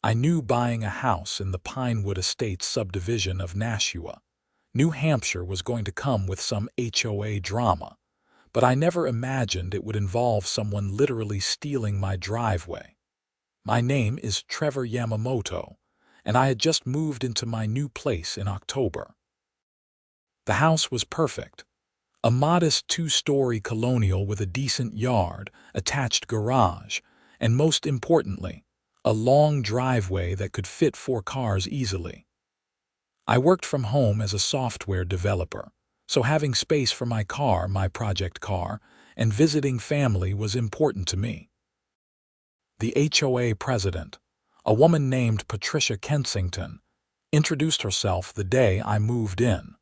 I knew buying a house in the Pinewood Estates subdivision of Nashua, New Hampshire was going to come with some HOA drama, but I never imagined it would involve someone literally stealing my driveway. My name is Trevor Yamamoto, and I had just moved into my new place in October. The house was perfect. A modest two-story colonial with a decent yard, attached garage, and most importantly, a long driveway that could fit 4 cars easily. I worked from home as a software developer, so having space for my car, my project car, and visiting family was important to me. The HOA president, a woman named Patricia Kensington, introduced herself the day I moved in.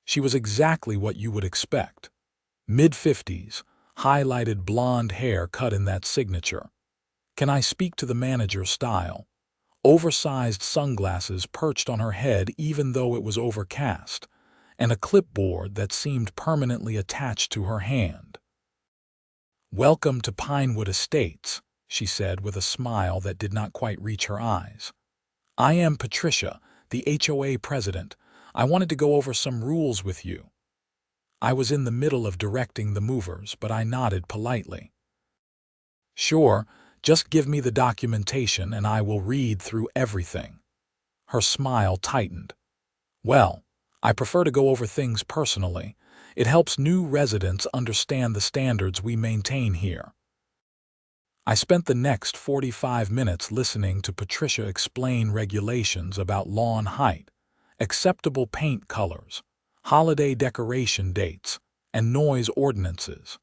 She was exactly what you would expect. Mid-50s, highlighted blonde hair cut in that signature. Can I speak to the manager style? Oversized sunglasses perched on her head even though it was overcast, and a clipboard that seemed permanently attached to her hand. "Welcome to Pinewood Estates," she said with a smile that did not quite reach her eyes. "I am Patricia, the HOA president. I wanted to go over some rules with you." I was in the middle of directing the movers, but I nodded politely. "Sure, just give me the documentation and I will read through everything." Her smile tightened. "Well, I prefer to go over things personally. It helps new residents understand the standards we maintain here." I spent the next 45 minutes listening to Patricia explain regulations about lawn height, acceptable paint colors, holiday decoration dates, and noise ordinances.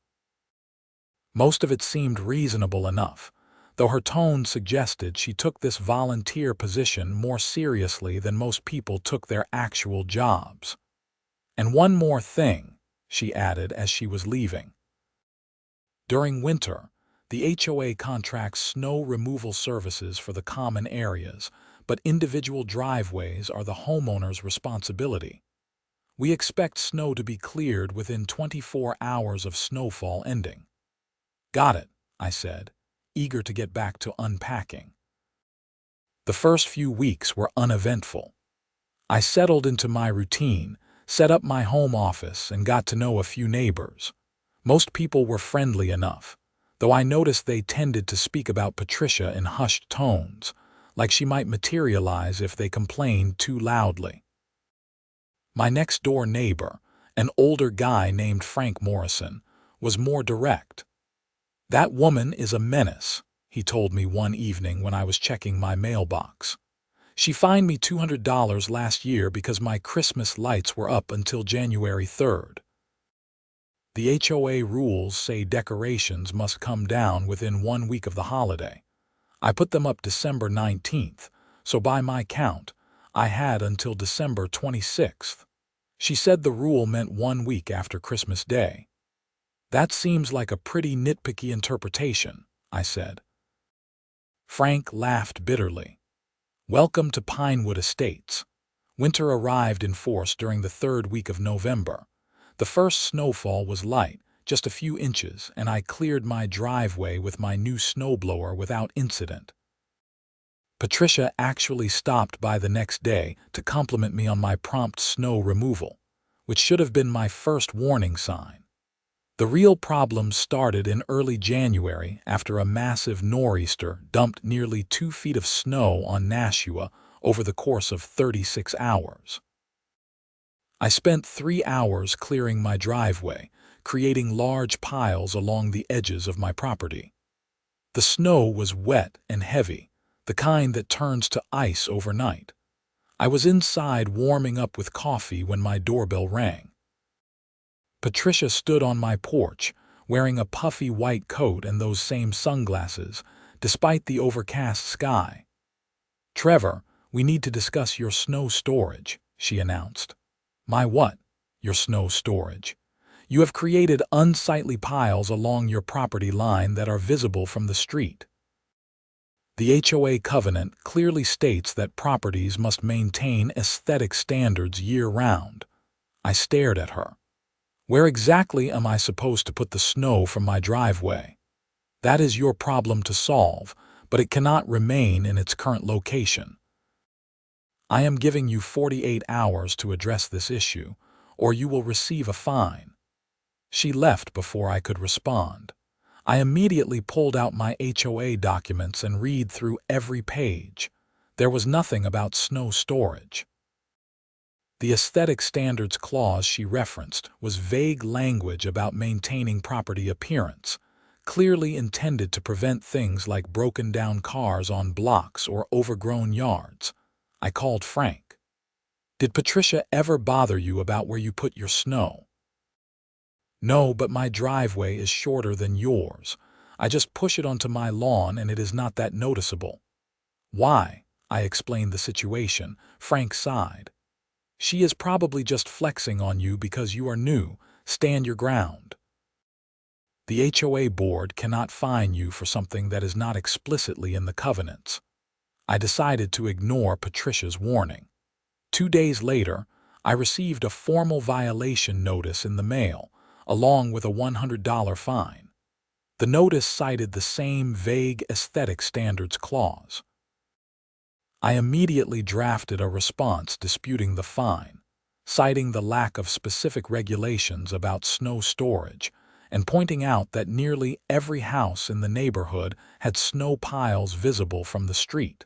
Most of it seemed reasonable enough, though her tone suggested she took this volunteer position more seriously than most people took their actual jobs. "And one more thing," she added as she was leaving. "During winter, the HOA contracts snow removal services for the common areas, but individual driveways are the homeowner's responsibility. We expect snow to be cleared within 24 hours of snowfall ending." "Got it," I said, eager to get back to unpacking. The first few weeks were uneventful. I settled into my routine, set up my home office, and got to know a few neighbors. Most people were friendly enough, though I noticed they tended to speak about Patricia in hushed tones, like she might materialize if they complained too loudly. My next-door neighbor, an older guy named Frank Morrison, was more direct. "That woman is a menace," he told me one evening when I was checking my mailbox. "She fined me $200 last year because my Christmas lights were up until January 3rd. The HOA rules say decorations must come down within 1 week of the holiday. I put them up December 19th, so by my count, I had until December 26th. She said the rule meant 1 week after Christmas Day." "That seems like a pretty nitpicky interpretation," I said. Frank laughed bitterly. "Welcome to Pinewood Estates." Winter arrived in force during the 3rd week of November. The first snowfall was light, just a few inches, and I cleared my driveway with my new snowblower without incident. Patricia actually stopped by the next day to compliment me on my prompt snow removal, which should have been my first warning sign. The real problem started in early January after a massive nor'easter dumped nearly 2 feet of snow on Nashua over the course of 36 hours. I spent 3 hours clearing my driveway, creating large piles along the edges of my property. The snow was wet and heavy, the kind that turns to ice overnight. I was inside warming up with coffee when my doorbell rang. Patricia stood on my porch, wearing a puffy white coat and those same sunglasses, despite the overcast sky. "Trevor, we need to discuss your snow storage," she announced. "My what?" "Your snow storage. You have created unsightly piles along your property line that are visible from the street. The HOA covenant clearly states that properties must maintain aesthetic standards year-round." I stared at her. "Where exactly am I supposed to put the snow from my driveway?" "That is your problem to solve, but it cannot remain in its current location. I am giving you 48 hours to address this issue, or you will receive a fine." She left before I could respond. I immediately pulled out my HOA documents and read through every page. There was nothing about snow storage. The aesthetic standards clause she referenced was vague language about maintaining property appearance, clearly intended to prevent things like broken-down cars on blocks or overgrown yards. I called Frank. "Did Patricia ever bother you about where you put your snow?" "No, but my driveway is shorter than yours. I just push it onto my lawn and it is not that noticeable." "Why?" I explained the situation. Frank sighed. "She is probably just flexing on you because you are new. Stand your ground. The HOA board cannot fine you for something that is not explicitly in the covenants." I decided to ignore Patricia's warning. 2 days later, I received a formal violation notice in the mail, along with a $100 fine. The notice cited the same vague aesthetic standards clause. I immediately drafted a response disputing the fine, citing the lack of specific regulations about snow storage, and pointing out that nearly every house in the neighborhood had snow piles visible from the street.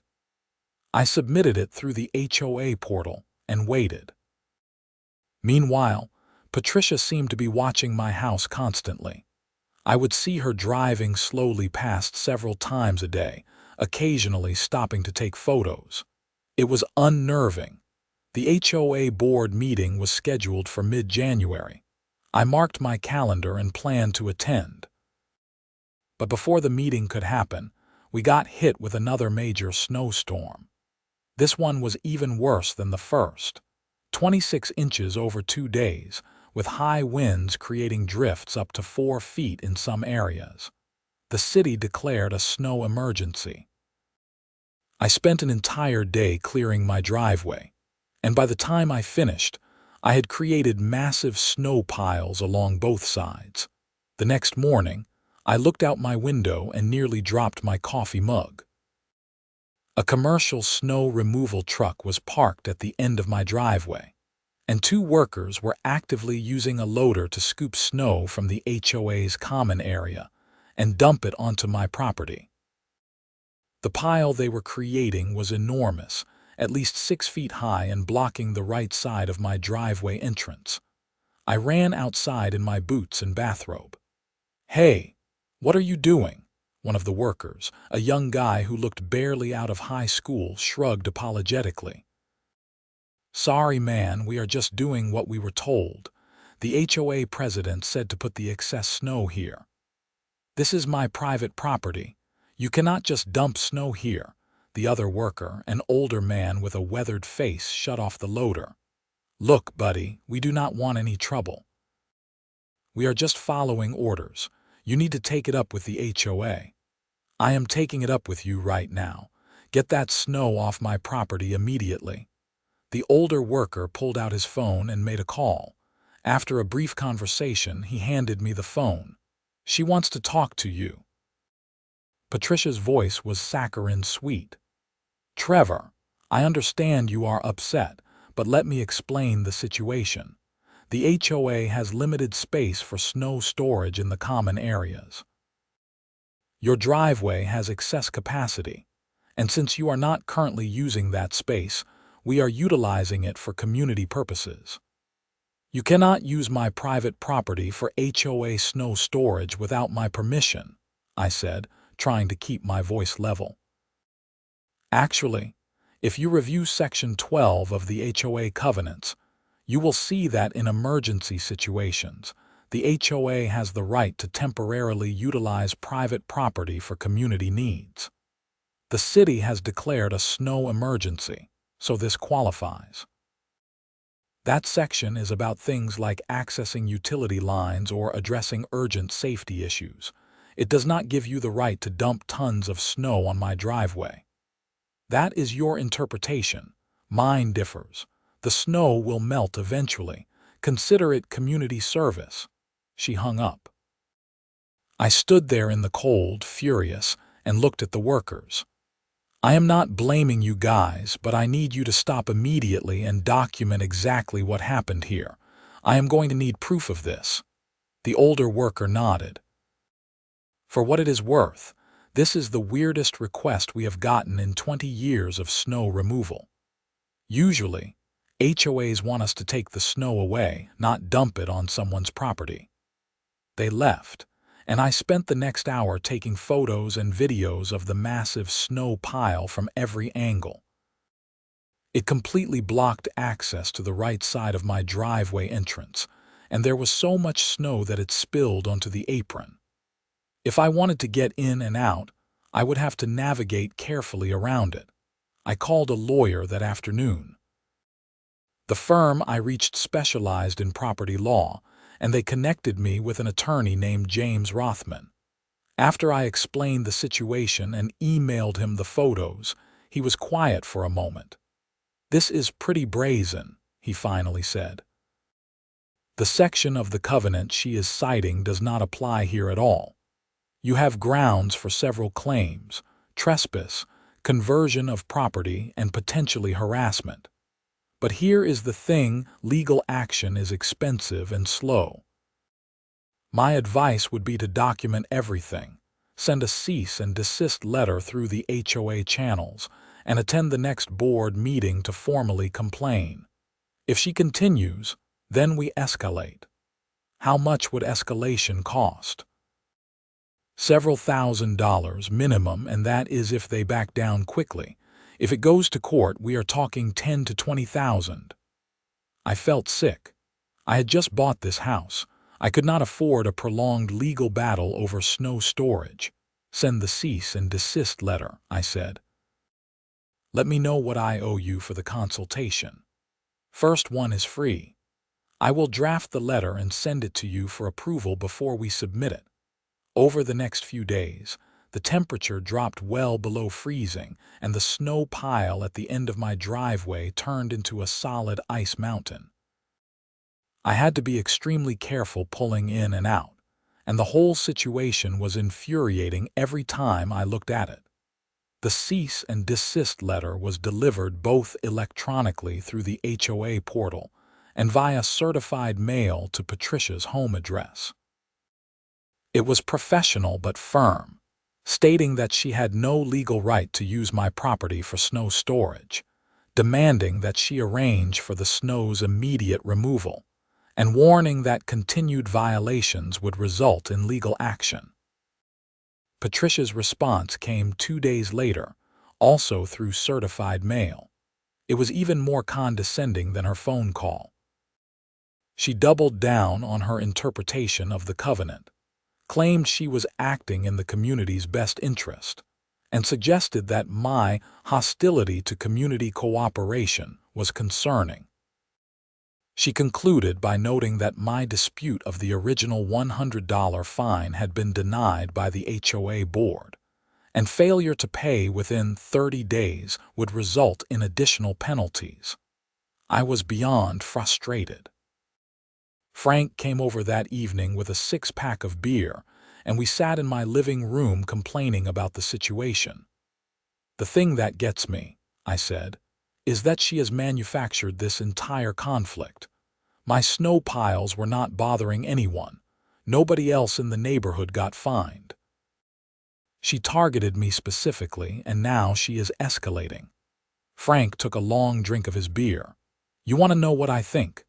I submitted it through the HOA portal and waited. Meanwhile, Patricia seemed to be watching my house constantly. I would see her driving slowly past several times a day, occasionally stopping to take photos. It was unnerving. The HOA board meeting was scheduled for mid-January. I marked my calendar and planned to attend. But before the meeting could happen, we got hit with another major snowstorm. This one was even worse than the first. 26 inches over 2 days, with high winds creating drifts up to 4 feet in some areas. The city declared a snow emergency. I spent an entire day clearing my driveway, and by the time I finished, I had created massive snow piles along both sides. The next morning, I looked out my window and nearly dropped my coffee mug. A commercial snow removal truck was parked at the end of my driveway, and 2 workers were actively using a loader to scoop snow from the HOA's common area and dump it onto my property. The pile they were creating was enormous, at least 6 feet high and blocking the right side of my driveway entrance. I ran outside in my boots and bathrobe. "Hey, what are you doing?" One of the workers, a young guy who looked barely out of high school, shrugged apologetically. "Sorry, man, we are just doing what we were told. The HOA president said to put the excess snow here. This is my private property. You cannot just dump snow here." The other worker, an older man with a weathered face, shut off the loader. "Look, buddy, we do not want any trouble. We are just following orders. You need to take it up with the HOA. I am taking it up with you right now. Get that snow off my property immediately." The older worker pulled out his phone and made a call. After a brief conversation, he handed me the phone. "She wants to talk to you." Patricia's voice was saccharine sweet. "Trevor, I understand you are upset, but let me explain the situation. The HOA has limited space for snow storage in the common areas. Your driveway has excess capacity, and since you are not currently using that space, we are utilizing it for community purposes. You cannot use my private property for HOA snow storage without my permission," I said, trying to keep my voice level. "Actually, if you review Section 12 of the HOA covenants, you will see that in emergency situations, the HOA has the right to temporarily utilize private property for community needs. The city has declared a snow emergency, so this qualifies. That section is about things like accessing utility lines or addressing urgent safety issues. It does not give you the right to dump tons of snow on my driveway. That is your interpretation. Mine differs. The snow will melt eventually. Consider it community service." She hung up. I stood there in the cold, furious, and looked at the workers. "I am not blaming you guys, but I need you to stop immediately and document exactly what happened here. I am going to need proof of this." The older worker nodded. "For what it is worth, this is the weirdest request we have gotten in 20 years of snow removal. Usually, HOAs want us to take the snow away, not dump it on someone's property." They left, and I spent the next hour taking photos and videos of the massive snow pile from every angle. It completely blocked access to the right side of my driveway entrance, and there was so much snow that it spilled onto the apron. If I wanted to get in and out, I would have to navigate carefully around it. I called a lawyer that afternoon. The firm I reached specialized in property law, and they connected me with an attorney named James Rothman. After I explained the situation and emailed him the photos, he was quiet for a moment. "This is pretty brazen," he finally said. "The section of the covenant she is citing does not apply here at all. You have grounds for several claims: trespass, conversion of property, and potentially harassment. But here is the thing: legal action is expensive and slow. My advice would be to document everything, send a cease and desist letter through the HOA channels, and attend the next board meeting to formally complain. If she continues, then we escalate." How much would escalation cost? "Several $1,000s minimum, and that is if they back down quickly. If it goes to court, we are talking $10,000 to $20,000. I felt sick. I had just bought this house. I could not afford a prolonged legal battle over snow storage. "Send the cease and desist letter," I said. "Let me know what I owe you for the consultation. First one is free. I will draft the letter and send it to you for approval before we submit it." Over the next few days, the temperature dropped well below freezing, and the snow pile at the end of my driveway turned into a solid ice mountain. I had to be extremely careful pulling in and out, and the whole situation was infuriating every time I looked at it. The cease and desist letter was delivered both electronically through the HOA portal and via certified mail to Patricia's home address. It was professional but firm, stating that she had no legal right to use my property for snow storage, demanding that she arrange for the snow's immediate removal, and warning that continued violations would result in legal action. Patricia's response came 2 days later, also through certified mail. It was even more condescending than her phone call. She doubled down on her interpretation of the covenant, claimed she was acting in the community's best interest, and suggested that my hostility to community cooperation was concerning. She concluded by noting that my dispute of the original $100 fine had been denied by the HOA board, and failure to pay within 30 days would result in additional penalties. I was beyond frustrated. Frank came over that evening with a 6-pack of beer, and we sat in my living room complaining about the situation. "The thing that gets me," I said, "is that she has manufactured this entire conflict. My snow piles were not bothering anyone. Nobody else in the neighborhood got fined. She targeted me specifically, and now she is escalating." Frank took a long drink of his beer. "You want to know what I think?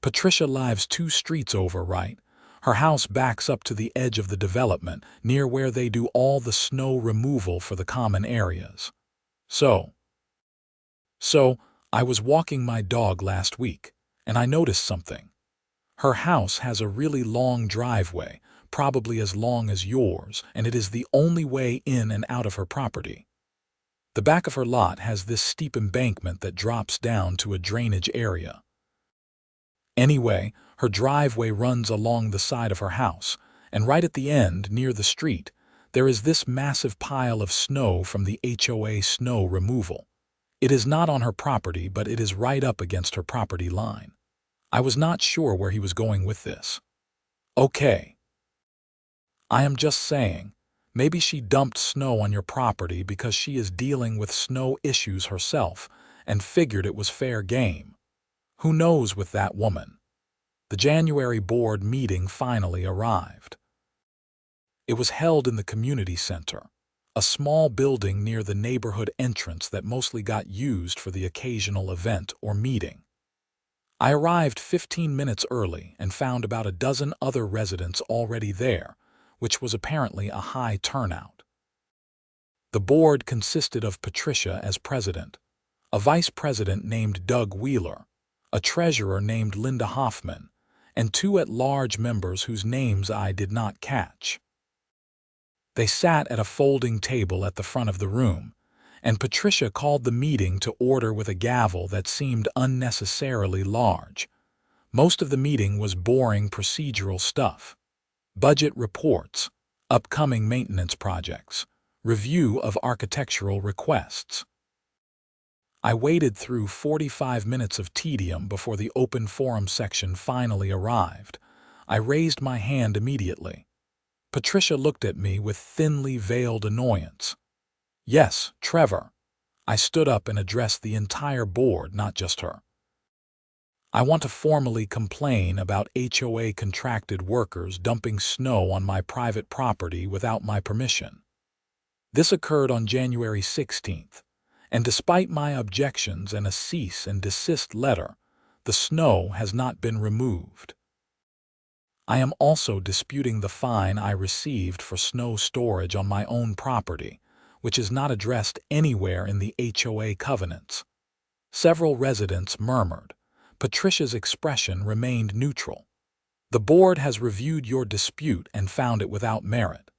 Patricia lives 2 streets over, right? Her house backs up to the edge of the development, near where they do all the snow removal for the common areas. So I was walking my dog last week, and I noticed something. Her house has a really long driveway, probably as long as yours, and it is the only way in and out of her property. The back of her lot has this steep embankment that drops down to a drainage area. Anyway, her driveway runs along the side of her house, and right at the end, near the street, there is this massive pile of snow from the HOA snow removal. It is not on her property, but it is right up against her property line." I was not sure where he was going with this. "Okay. I am just saying, Maybe she dumped snow on your property because she is dealing with snow issues herself and figured it was fair game. Who knows with that woman? The January board meeting finally arrived. It was held in the community center, a small building near the neighborhood entrance that mostly got used for the occasional event or meeting. I arrived 15 minutes early and found about a dozen other residents already there, which was apparently a high turnout. The board consisted of Patricia as president, a vice president named Doug Wheeler, a treasurer named Linda Hoffman, and two at-large members whose names I did not catch. They sat at a folding table at the front of the room, and Patricia called the meeting to order with a gavel that seemed unnecessarily large. Most of the meeting was boring procedural stuff. Budget reports, upcoming maintenance projects, review of architectural requests. I waited through 45 minutes of tedium before the open forum section finally arrived. I raised my hand immediately. Patricia looked at me with thinly veiled annoyance. "Yes, Trevor." I stood up and addressed the entire board, not just her. "I want to formally complain about HOA contracted workers dumping snow on my private property without my permission. This occurred on January 16th, and despite my objections and a cease and desist letter, the snow has not been removed. I am also disputing the fine I received for snow storage on my own property, which is not addressed anywhere in the HOA covenants." Several residents murmured. Patricia's expression remained neutral. "The board has reviewed your dispute and found it without merit.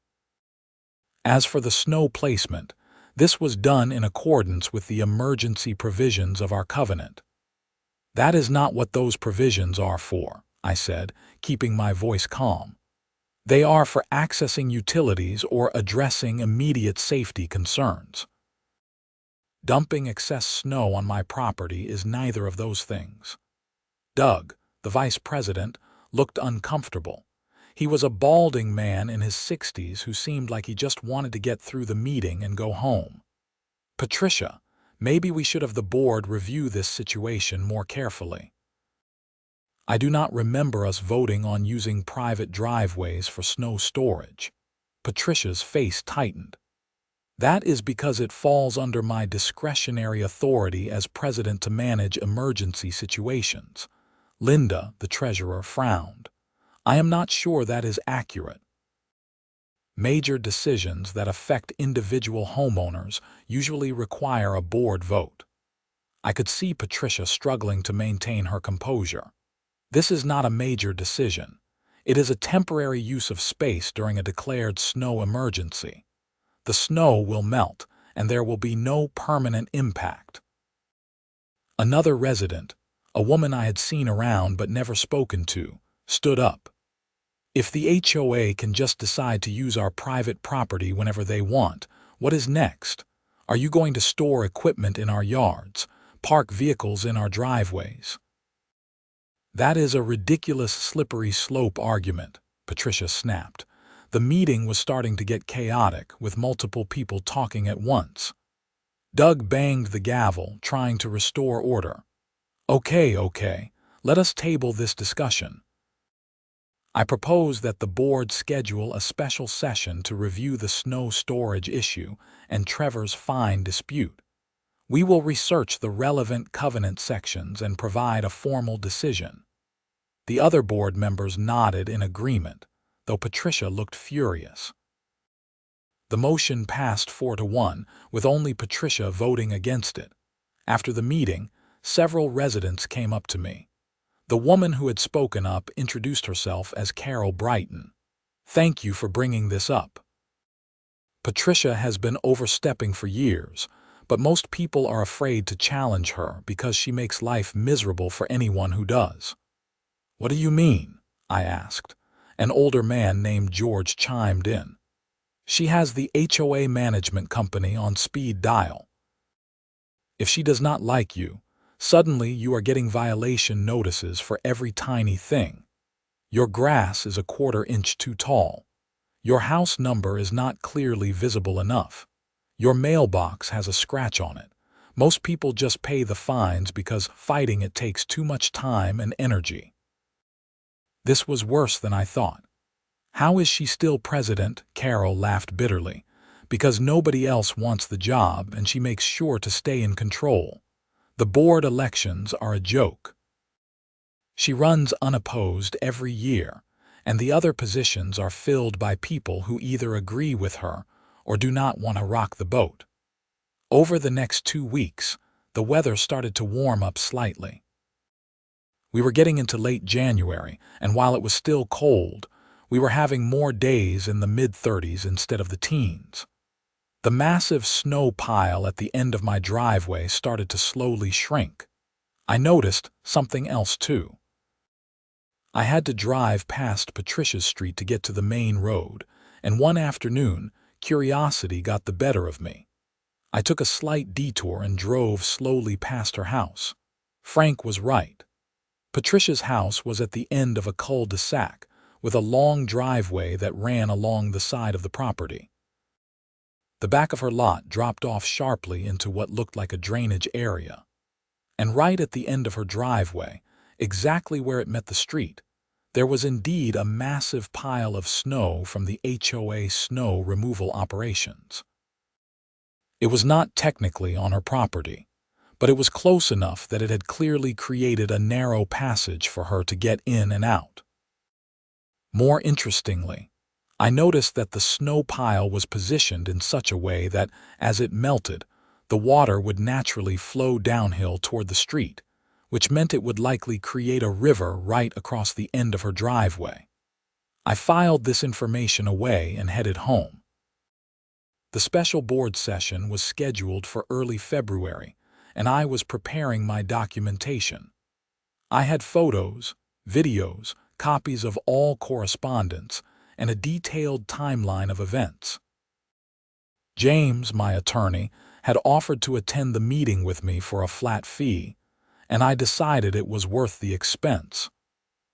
As for the snow placement, this was done in accordance with the emergency provisions of our covenant." "That is not what those provisions are for," I said, keeping my voice calm. "They are for accessing utilities or addressing immediate safety concerns. Dumping excess snow on my property is neither of those things." Doug, the vice president, looked uncomfortable. He was a balding man in his 60s who seemed like he just wanted to get through the meeting and go home. "Patricia, maybe we should have the board review this situation more carefully. I do not remember us voting on using private driveways for snow storage." Patricia's face tightened. "That is because it falls under my discretionary authority as president to manage emergency situations." Linda, the treasurer, frowned. "I am not sure that is accurate. Major decisions that affect individual homeowners usually require a board vote." I could see Patricia struggling to maintain her composure. "This is not a major decision. It is a temporary use of space during a declared snow emergency. The snow will melt, and there will be no permanent impact." Another resident, a woman I had seen around but never spoken to, stood up. "If the HOA can just decide to use our private property whenever they want, what is next? Are you going to store equipment in our yards, park vehicles in our driveways?" "That is a ridiculous slippery slope argument," Patricia snapped. The meeting was starting to get chaotic, with multiple people talking at once. Doug banged the gavel, trying to restore order. Okay, let us table this discussion. I propose that the board schedule a special session to review the snow storage issue and Trevor's fine dispute. We will research the relevant covenant sections and provide a formal decision." The other board members nodded in agreement, though Patricia looked furious. The motion passed 4-1, with only Patricia voting against it. After the meeting, several residents came up to me. The woman who had spoken up introduced herself as Carol Brighton. "Thank you for bringing this up. Patricia has been overstepping for years, but most people are afraid to challenge her because she makes life miserable for anyone who does." "What do you mean?" I asked. An older man named George chimed in. "She has the HOA management company on speed dial. If she does not like you, suddenly you are getting violation notices for every tiny thing. Your grass is a 1/4 inch too tall. Your house number is not clearly visible enough. Your mailbox has a scratch on it. Most people just pay the fines because fighting it takes too much time and energy. This was worse than I thought. How is she still president? Carol laughed bitterly. Because nobody else wants the job and she makes sure to stay in control. The board elections are a joke. She runs unopposed every year, and the other positions are filled by people who either agree with her or do not want to rock the boat. Over the next 2 weeks, the weather started to warm up slightly. We were getting into late January, and while it was still cold, we were having more days in the mid-30s instead of the teens. The massive snow pile at the end of my driveway started to slowly shrink. I noticed something else too. I had to drive past Patricia's street to get to the main road, and one afternoon, curiosity got the better of me. I took a slight detour and drove slowly past her house. Frank was right. Patricia's house was at the end of a cul-de-sac, with a long driveway that ran along the side of the property. The back of her lot dropped off sharply into what looked like a drainage area. And right at the end of her driveway, exactly where it met the street, there was indeed a massive pile of snow from the HOA snow removal operations. It was not technically on her property, but it was close enough that it had clearly created a narrow passage for her to get in and out. More interestingly, I noticed that the snow pile was positioned in such a way that, as it melted, the water would naturally flow downhill toward the street, which meant it would likely create a river right across the end of her driveway. I filed this information away and headed home. The special board session was scheduled for early February, and I was preparing my documentation. I had photos, videos, copies of all correspondence, and a detailed timeline of events. James, my attorney, had offered to attend the meeting with me for a flat fee, and I decided it was worth the expense.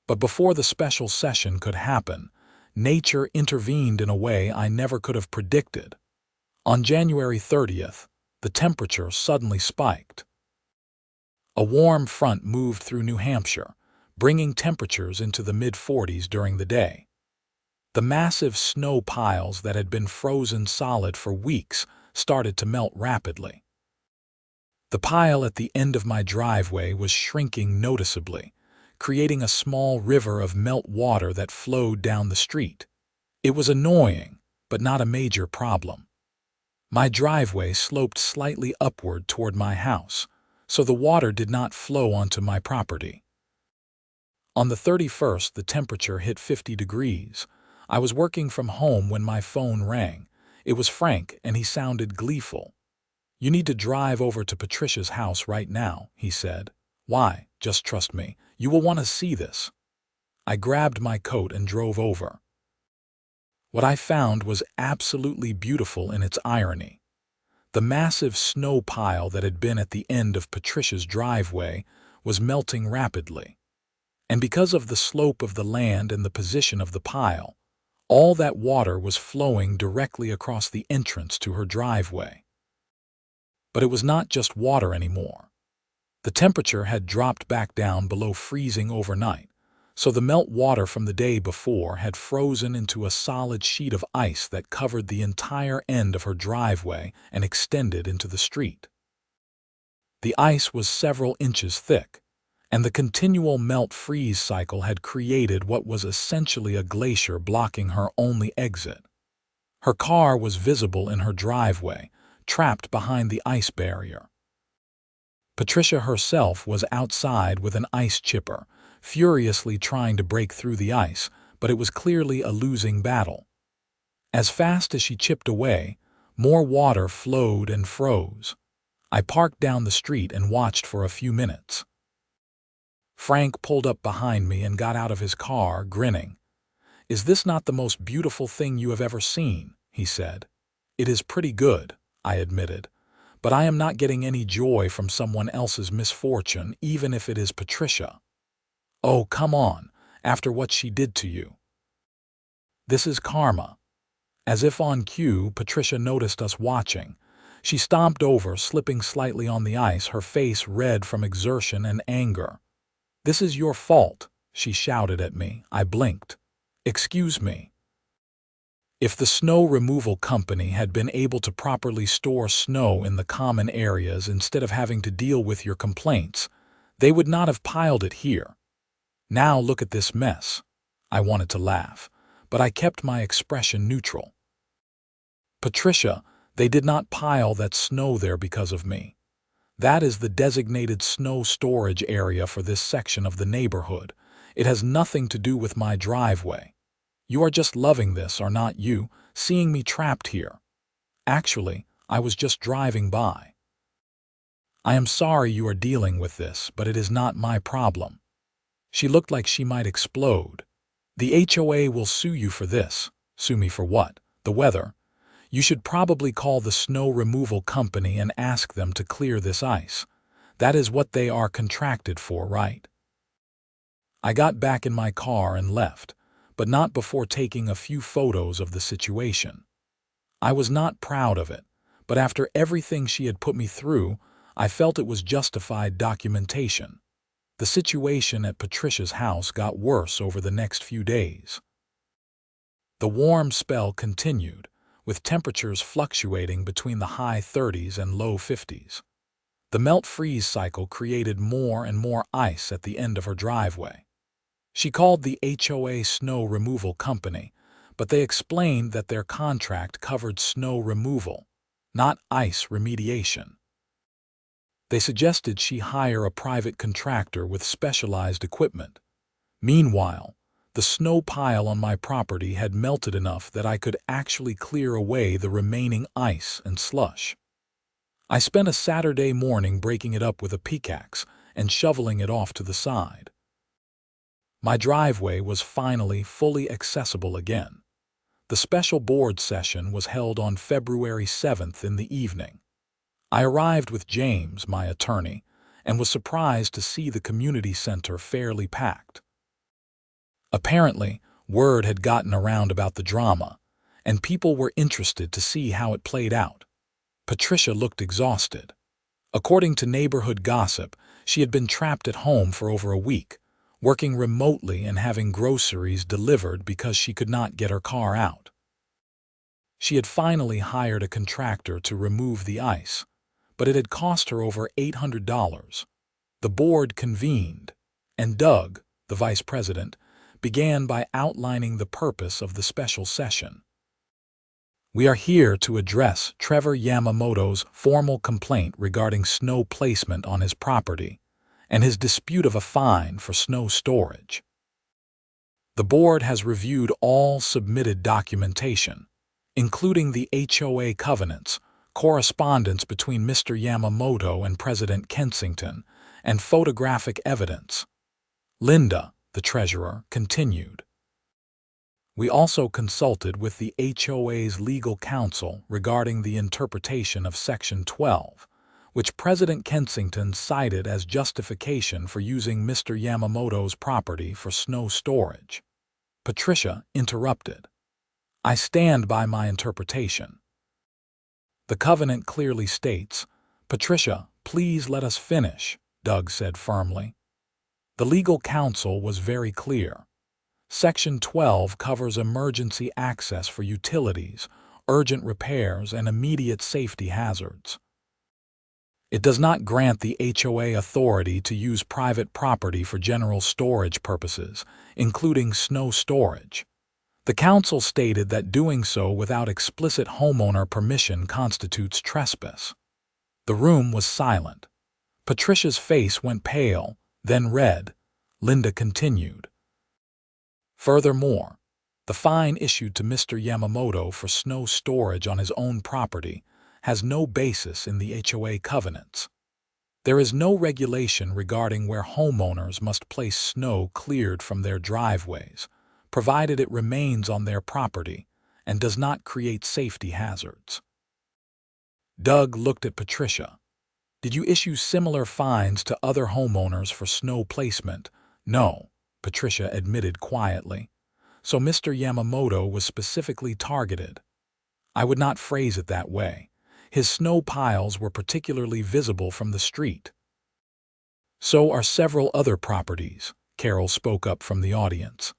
But before the special session could happen, nature intervened in a way I never could have predicted. On January 30th, the temperature suddenly spiked. A warm front moved through New Hampshire, bringing temperatures into the mid-40s during the day. The massive snow piles that had been frozen solid for weeks started to melt rapidly. The pile at the end of my driveway was shrinking noticeably, creating a small river of melt water that flowed down the street. It was annoying, but not a major problem. My driveway sloped slightly upward toward my house, so the water did not flow onto my property. On the 31st, the temperature hit 50 degrees. I was working from home when my phone rang. It was Frank, and he sounded gleeful. "You need to drive over to Patricia's house right now," he said. "Why? Just trust me. You will want to see this." I grabbed my coat and drove over. What I found was absolutely beautiful in its irony. The massive snow pile that had been at the end of Patricia's driveway was melting rapidly. And because of the slope of the land and the position of the pile, all that water was flowing directly across the entrance to her driveway. But it was not just water anymore. The temperature had dropped back down below freezing overnight, so the melt water from the day before had frozen into a solid sheet of ice that covered the entire end of her driveway and extended into the street. The ice was several inches thick, and the continual melt-freeze cycle had created what was essentially a glacier blocking her only exit. Her car was visible in her driveway, trapped behind the ice barrier. Patricia herself was outside with an ice chipper, furiously trying to break through the ice, but it was clearly a losing battle. As fast as she chipped away, more water flowed and froze. I parked down the street and watched for a few minutes. Frank pulled up behind me and got out of his car, grinning. "Is this not the most beautiful thing you have ever seen?" he said. "It is pretty good," I admitted, "but I am not getting any joy from someone else's misfortune, even if it is Patricia." "Oh, come on, after what she did to you." "This is karma. As if on cue, Patricia noticed us watching. She stomped over, slipping slightly on the ice, her face red from exertion and anger. "This is your fault," she shouted at me. I blinked. "Excuse me." If the snow removal company had been able to properly store snow in the common areas instead of having to deal with your complaints, they would not have piled it here. Now look at this mess. I wanted to laugh, but I kept my expression neutral. "Patricia, they did not pile that snow there because of me. That is the designated snow storage area for this section of the neighborhood. It has nothing to do with my driveway. You are just loving this, are not you, seeing me trapped here? Actually, I was just driving by. I am sorry you are dealing with this, but it is not my problem." She looked like she might explode. "The HOA will sue you for this." "Sue me for what? The weather? You should probably call the snow removal company and ask them to clear this ice. That is what they are contracted for, right?" I got back in my car and left, but not before taking a few photos of the situation. I was not proud of it, but after everything she had put me through, I felt it was justified documentation. The situation at Patricia's house got worse over the next few days. The warm spell continued, with temperatures fluctuating between the high 30s and low 50s. The melt-freeze cycle created more and more ice at the end of her driveway. She called the HOA snow removal company, but they explained that their contract covered snow removal, not ice remediation. They suggested she hire a private contractor with specialized equipment. Meanwhile, the snow pile on my property had melted enough that I could actually clear away the remaining ice and slush. I spent a Saturday morning breaking it up with a pickaxe and shoveling it off to the side. My driveway was finally fully accessible again. The special board session was held on February 7th in the evening. I arrived with James, my attorney, and was surprised to see the community center fairly packed. Apparently, word had gotten around about the drama, and people were interested to see how it played out. Patricia looked exhausted. According to neighborhood gossip, she had been trapped at home for over a week, working remotely and having groceries delivered because she could not get her car out. She had finally hired a contractor to remove the ice, but it had cost her over $800. The board convened, and Doug, the vice president, began by outlining the purpose of the special session. "We are here to address Trevor Yamamoto's formal complaint regarding snow placement on his property and his dispute of a fine for snow storage. The board has reviewed all submitted documentation, including the HOA covenants, correspondence between Mr. Yamamoto and President Kensington, and photographic evidence." Linda, the treasurer, continued. "We also consulted with the HOA's legal counsel regarding the interpretation of Section 12, which President Kensington cited as justification for using Mr. Yamamoto's property for snow storage." Patricia interrupted. "I stand by my interpretation. The covenant clearly states—" "Patricia, please let us finish," Doug said firmly. The legal counsel was very clear. Section 12 covers emergency access for utilities, urgent repairs, and immediate safety hazards. It does not grant the HOA authority to use private property for general storage purposes, including snow storage. The council stated that doing so without explicit homeowner permission constitutes trespass. The room was silent. Patricia's face went pale, then red. Linda continued. "Furthermore, the fine issued to Mr. Yamamoto for snow storage on his own property has no basis in the HOA covenants. There is no regulation regarding where homeowners must place snow cleared from their driveways, provided it remains on their property and does not create safety hazards." Doug looked at Patricia. "Did you issue similar fines to other homeowners for snow placement?" "No," Patricia admitted quietly. "So Mr. Yamamoto was specifically targeted." I would not phrase it that way. His snow piles were particularly visible from the street. So are several other properties, Carol spoke up from the audience.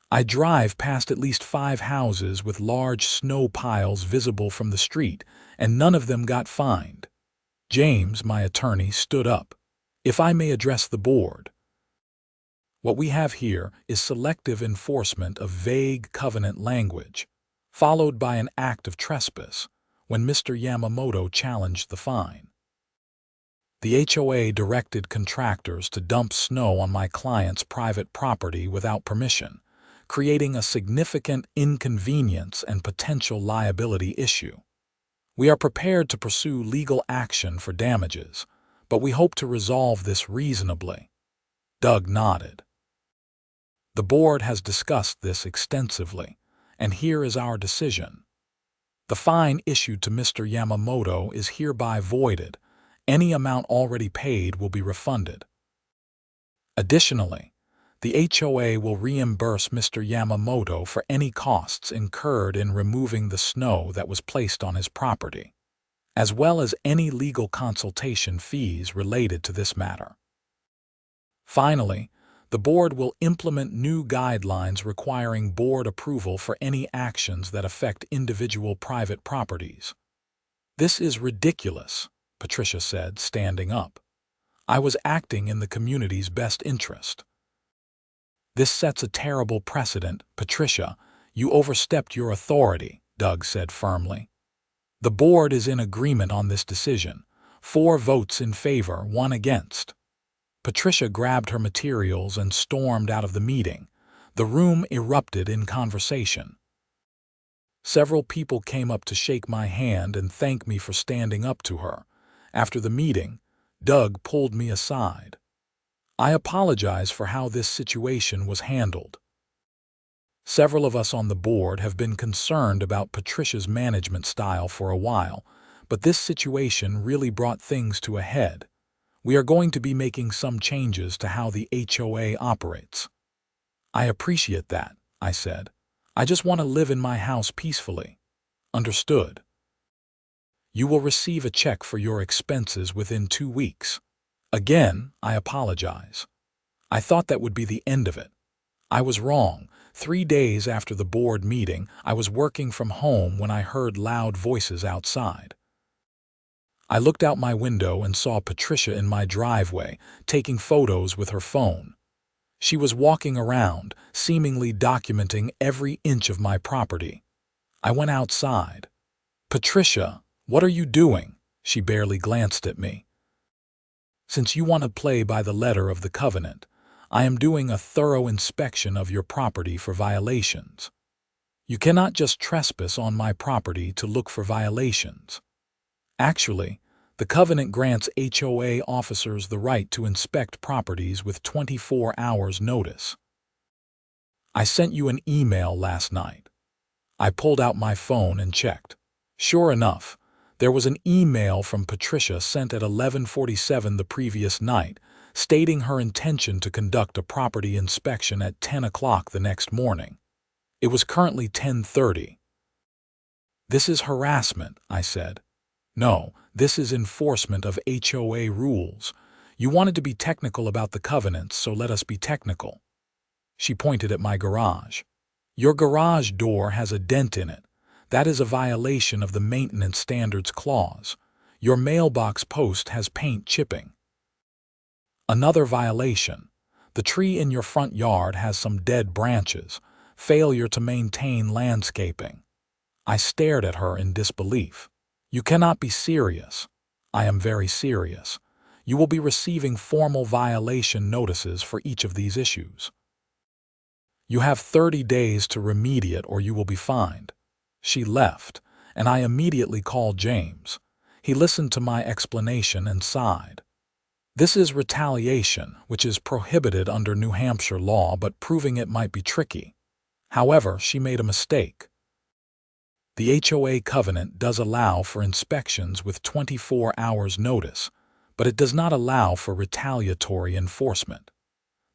I drive past at least 5 houses with large snow piles visible from the street, and none of them got fined. James, my attorney, stood up. If I may address the board. What we have here is selective enforcement of vague covenant language, followed by an act of trespass when Mr. Yamamoto challenged the fine. The HOA directed contractors to dump snow on my client's private property without permission, creating a significant inconvenience and potential liability issue. We are prepared to pursue legal action for damages, but we hope to resolve this reasonably. Doug nodded. The board has discussed this extensively, and here is our decision. The fine issued to Mr. Yamamoto is hereby voided. Any amount already paid will be refunded. Additionally, the HOA will reimburse Mr. Yamamoto for any costs incurred in removing the snow that was placed on his property, as well as any legal consultation fees related to this matter. Finally, the board will implement new guidelines requiring board approval for any actions that affect individual private properties. This is ridiculous, Patricia said, standing up. I was acting in the community's best interest. This sets a terrible precedent, Patricia. You overstepped your authority, Doug said firmly. The board is in agreement on this decision. 4 votes in favor, 1 against. Patricia grabbed her materials and stormed out of the meeting. The room erupted in conversation. Several people came up to shake my hand and thank me for standing up to her. After the meeting, Doug pulled me aside. I apologize for how this situation was handled. Several of us on the board have been concerned about Patricia's management style for a while, but this situation really brought things to a head. We are going to be making some changes to how the HOA operates. I appreciate that, I said. I just want to live in my house peacefully. Understood. You will receive a check for your expenses within 2 weeks. Again, I apologize. I thought that would be the end of it. I was wrong. 3 days after the board meeting, I was working from home when I heard loud voices outside. I looked out my window and saw Patricia in my driveway, taking photos with her phone. She was walking around, seemingly documenting every inch of my property. I went outside. Patricia, what are you doing? She barely glanced at me. Since you want to play by the letter of the covenant, I am doing a thorough inspection of your property for violations. You cannot just trespass on my property to look for violations. Actually, the covenant grants HOA officers the right to inspect properties with 24 hours notice. I sent you an email last night. I pulled out my phone and checked. Sure enough, there was an email from Patricia sent at 11:47 the previous night, stating her intention to conduct a property inspection at 10 o'clock the next morning. It was currently 10:30. This is harassment, I said. No, this is enforcement of HOA rules. You wanted to be technical about the covenants, so let us be technical. She pointed at my garage. Your garage door has a dent in it. That is a violation of the maintenance standards clause. Your mailbox post has paint chipping. Another violation. The tree in your front yard has some dead branches. Failure to maintain landscaping. I stared at her in disbelief. You cannot be serious. I am very serious. You will be receiving formal violation notices for each of these issues. You have 30 days to remediate or you will be fined. She left, and I immediately called James. He listened to my explanation and sighed. This is retaliation, which is prohibited under New Hampshire law, but proving it might be tricky. However, she made a mistake. The HOA covenant does allow for inspections with 24 hours notice, but it does not allow for retaliatory enforcement.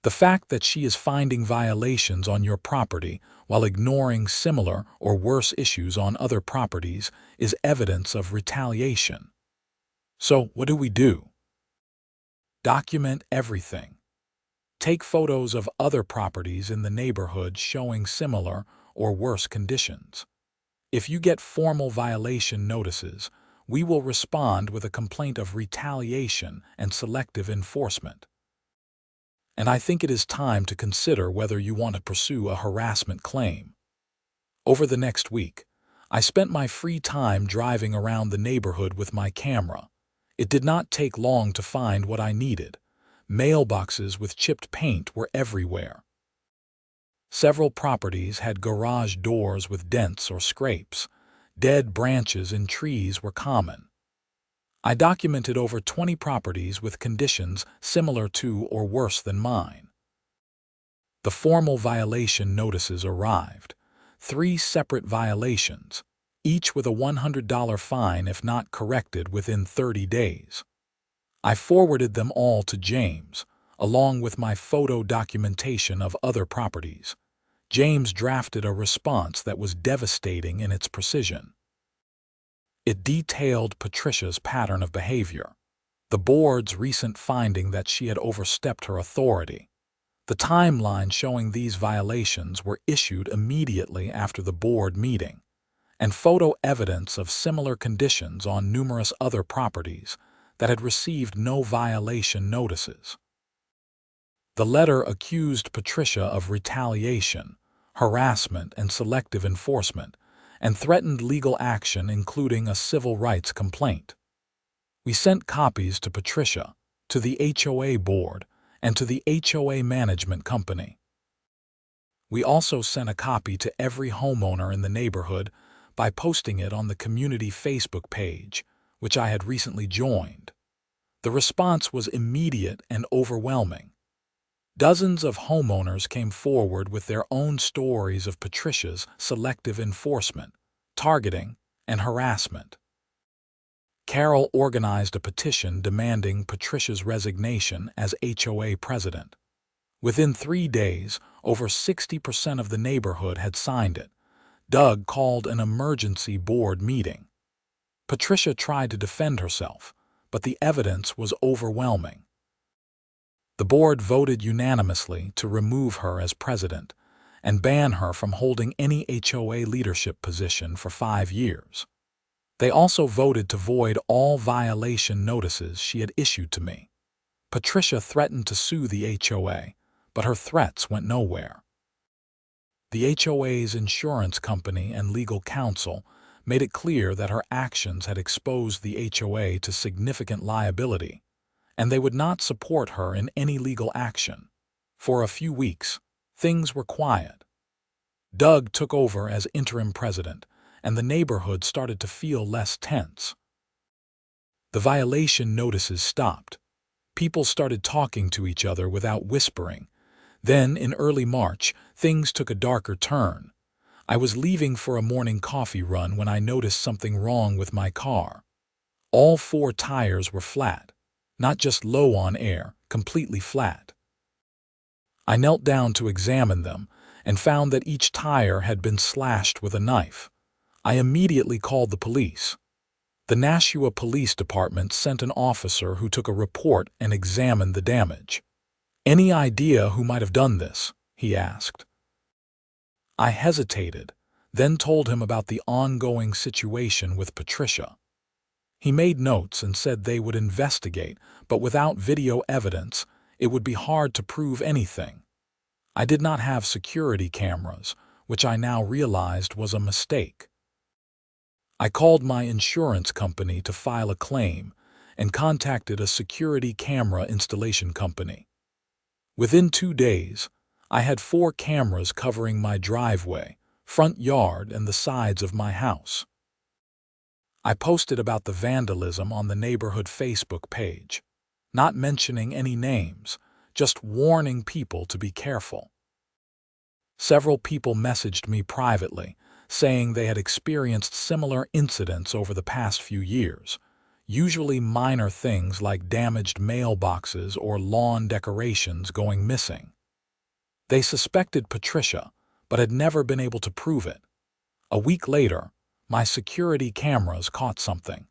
The fact that she is finding violations on your property while ignoring similar or worse issues on other properties is evidence of retaliation. So, what do? Document everything. Take photos of other properties in the neighborhood showing similar or worse conditions. If you get formal violation notices, we will respond with a complaint of retaliation and selective enforcement. And I think it is time to consider whether you want to pursue a harassment claim. Over the next week, I spent my free time driving around the neighborhood with my camera. It did not take long to find what I needed. Mailboxes with chipped paint were everywhere. Several properties had garage doors with dents or scrapes. Dead branches in trees were common. I documented over 20 properties with conditions similar to or worse than mine. The formal violation notices arrived. 3 separate violations, each with a $100 fine if not corrected within 30 days. I forwarded them all to James, along with my photo documentation of other properties. James drafted a response that was devastating in its precision. It detailed Patricia's pattern of behavior, the board's recent finding that she had overstepped her authority. The timeline showing these violations were issued immediately after the board meeting, and photo evidence of similar conditions on numerous other properties that had received no violation notices. The letter accused Patricia of retaliation, harassment, and selective enforcement, and threatened legal action including a civil rights complaint. We sent copies to Patricia, to the HOA board, and to the HOA management company. We also sent a copy to every homeowner in the neighborhood by posting it on the community Facebook page, which I had recently joined. The response was immediate and overwhelming. Dozens of homeowners came forward with their own stories of Patricia's selective enforcement, targeting, and harassment. Carol organized a petition demanding Patricia's resignation as HOA president. Within 3 days, over 60% of the neighborhood had signed it. Doug called an emergency board meeting. Patricia tried to defend herself, but the evidence was overwhelming. The board voted unanimously to remove her as president and ban her from holding any HOA leadership position for 5 years. They also voted to void all violation notices she had issued to me. Patricia threatened to sue the HOA, but her threats went nowhere. The HOA's insurance company and legal counsel made it clear that her actions had exposed the HOA to significant liability, and they would not support her in any legal action. For a few weeks, things were quiet. Doug took over as interim president, and the neighborhood started to feel less tense. The violation notices stopped. People started talking to each other without whispering. Then, in early March, things took a darker turn. I was leaving for a morning coffee run when I noticed something wrong with my car. All 4 tires were flat, not just low on air, completely flat. I knelt down to examine them and found that each tire had been slashed with a knife. I immediately called the police. The Nashua Police Department sent an officer who took a report and examined the damage. "Any idea who might have done this?" he asked. I hesitated, then told him about the ongoing situation with Patricia. He made notes and said they would investigate, but without video evidence, it would be hard to prove anything. I did not have security cameras, which I now realized was a mistake. I called my insurance company to file a claim and contacted a security camera installation company. Within 2 days, I had 4 cameras covering my driveway, front yard, and the sides of my house. I posted about the vandalism on the neighborhood Facebook page, not mentioning any names, just warning people to be careful. Several people messaged me privately, saying they had experienced similar incidents over the past few years. usually minor things like damaged mailboxes or lawn decorations going missing. They suspected Patricia, but had never been able to prove it. A week later, my security cameras caught something.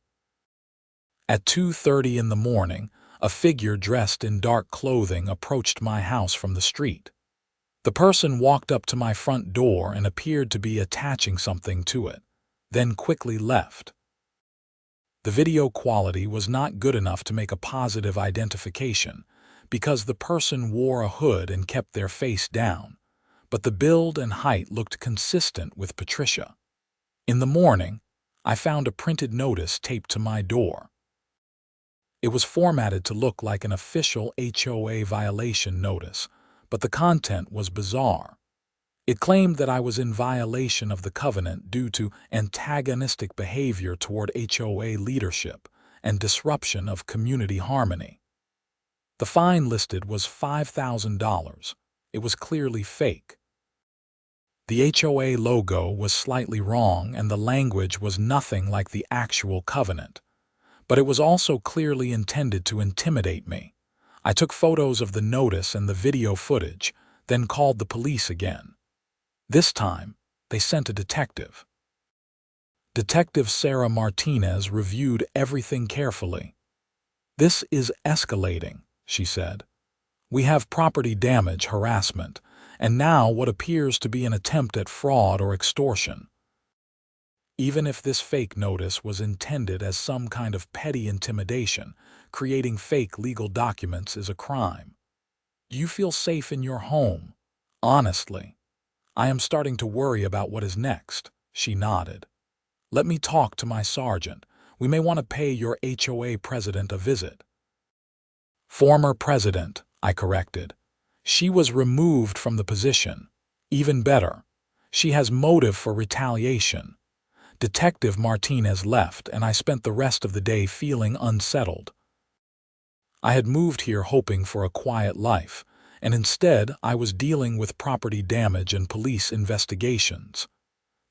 At 2:30 in the morning, a figure dressed in dark clothing approached my house from the street. The person walked up to my front door and appeared to be attaching something to it, then quickly left. The video quality was not good enough to make a positive identification because the person wore a hood and kept their face down, but the build and height looked consistent with Patricia. In the morning, I found a printed notice taped to my door. It was formatted to look like an official HOA violation notice, but the content was bizarre. It claimed that I was in violation of the covenant due to antagonistic behavior toward HOA leadership and disruption of community harmony. The fine listed was $5,000. It was clearly fake. The HOA logo was slightly wrong and the language was nothing like the actual covenant, but it was also clearly intended to intimidate me. I took photos of the notice and the video footage, then called the police again. This time, they sent a detective. Detective Sarah Martinez reviewed everything carefully. "This is escalating," she said. "We have property damage, harassment, and now what appears to be an attempt at fraud or extortion. Even if this fake notice was intended as some kind of petty intimidation, creating fake legal documents is a crime. Do you feel safe in your home? Honestly, I am starting to worry about what is next." She nodded. "Let me talk to my sergeant. We may want to pay your HOA president a visit." "Former president," I corrected. "She was removed from the position. Even better, she has motive for retaliation." Detective Martinez left, and I spent the rest of the day feeling unsettled. I had moved here hoping for a quiet life, and instead I was dealing with property damage and police investigations.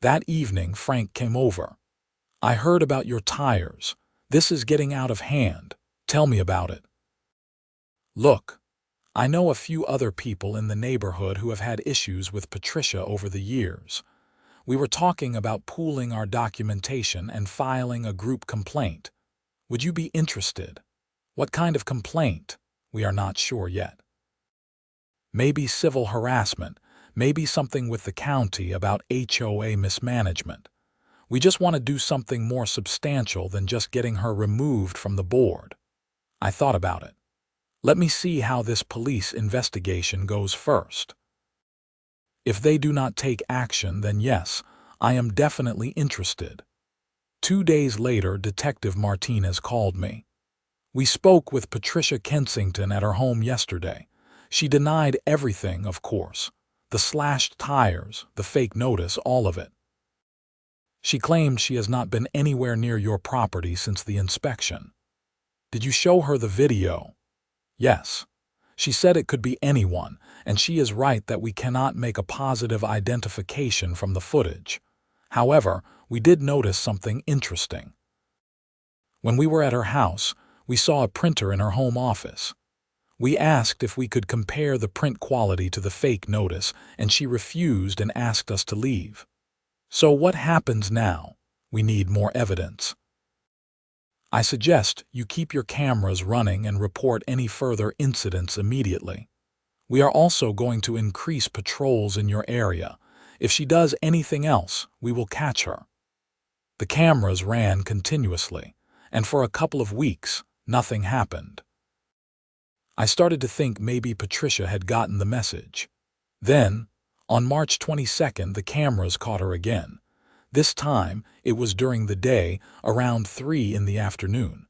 That evening, Frank came over. "I heard about your tires. This is getting out of hand. Tell me about it." "Look, I know a few other people in the neighborhood who have had issues with Patricia over the years. We were talking about pooling our documentation and filing a group complaint. Would you be interested? What kind of complaint? We are not sure yet. Maybe civil harassment, maybe something with the county about HOA mismanagement. We just want to do something more substantial than just getting her removed from the board." I thought about it. Let me see how this police investigation goes first. If they do not take action, then yes, I am definitely interested. 2 days later, Detective Martinez called me. We spoke with Patricia Kensington at her home yesterday. She denied everything, of course. The slashed tires, the fake notice, all of it. She claimed she has not been anywhere near your property since the inspection. Did you show her the video? Yes. She said it could be anyone, and she is right that we cannot make a positive identification from the footage. However, we did notice something interesting. When we were at her house, we saw a printer in her home office. We asked if we could compare the print quality to the fake notice, and she refused and asked us to leave. So what happens now? We need more evidence. I suggest you keep your cameras running and report any further incidents immediately. We are also going to increase patrols in your area. If she does anything else, we will catch her. The cameras ran continuously, and for a couple of weeks, nothing happened. I started to think maybe Patricia had gotten the message. Then, on March 22nd, the cameras caught her again. This time, it was during the day, around 3 in the afternoon.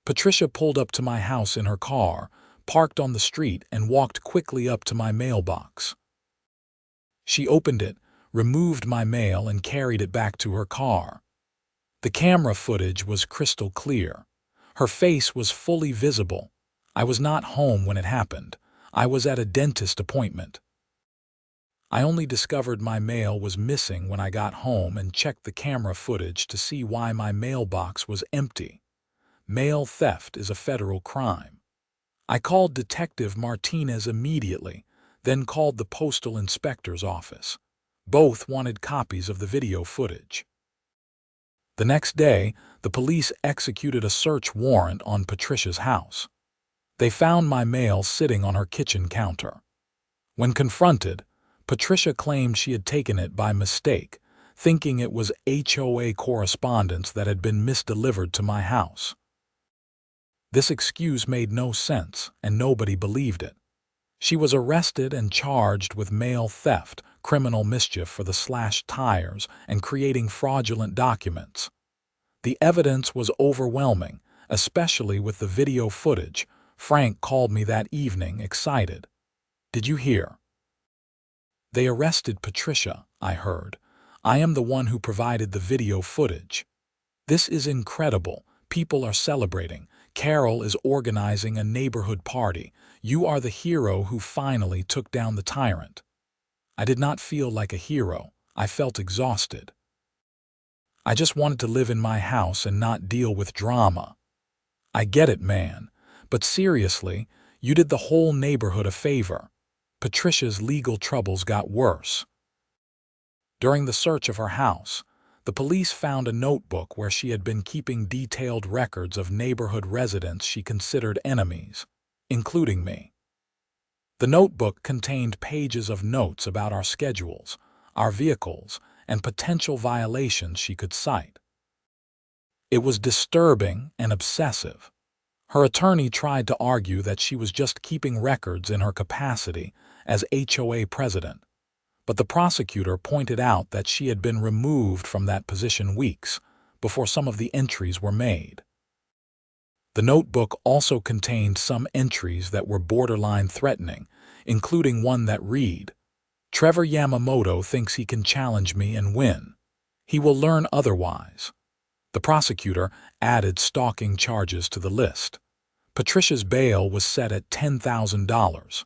Patricia pulled up to my house in her car, parked on the street, and walked quickly up to my mailbox. She opened it, removed my mail, and carried it back to her car. The camera footage was crystal clear. Her face was fully visible. I was not home when it happened. I was at a dentist appointment. I only discovered my mail was missing when I got home and checked the camera footage to see why my mailbox was empty. Mail theft is a federal crime. I called Detective Martinez immediately, then called the postal inspector's office. Both wanted copies of the video footage. The next day, the police executed a search warrant on Patricia's house. They found my mail sitting on her kitchen counter. When confronted, Patricia claimed she had taken it by mistake, thinking it was HOA correspondence that had been misdelivered to my house. This excuse made no sense, and nobody believed it. She was arrested and charged with mail theft, criminal mischief for the slashed tires, and creating fraudulent documents. The evidence was overwhelming, especially with the video footage. Frank called me that evening, excited. "Did you hear? They arrested Patricia," I heard. "I am the one who provided the video footage. This is incredible. People are celebrating. Carol is organizing a neighborhood party. You are the hero who finally took down the tyrant." I did not feel like a hero. I felt exhausted. I just wanted to live in my house and not deal with drama. "I get it, man. But seriously, you did the whole neighborhood a favor." Patricia's legal troubles got worse. During the search of her house, the police found a notebook where she had been keeping detailed records of neighborhood residents she considered enemies, including me. The notebook contained pages of notes about our schedules, our vehicles, and potential violations she could cite. It was disturbing and obsessive. Her attorney tried to argue that she was just keeping records in her capacity as HOA president, but the prosecutor pointed out that she had been removed from that position weeks before some of the entries were made. The notebook also contained some entries that were borderline threatening, including one that read, "Trevor Yamamoto thinks he can challenge me and win. He will learn otherwise." The prosecutor added stalking charges to the list. Patricia's bail was set at $10,000.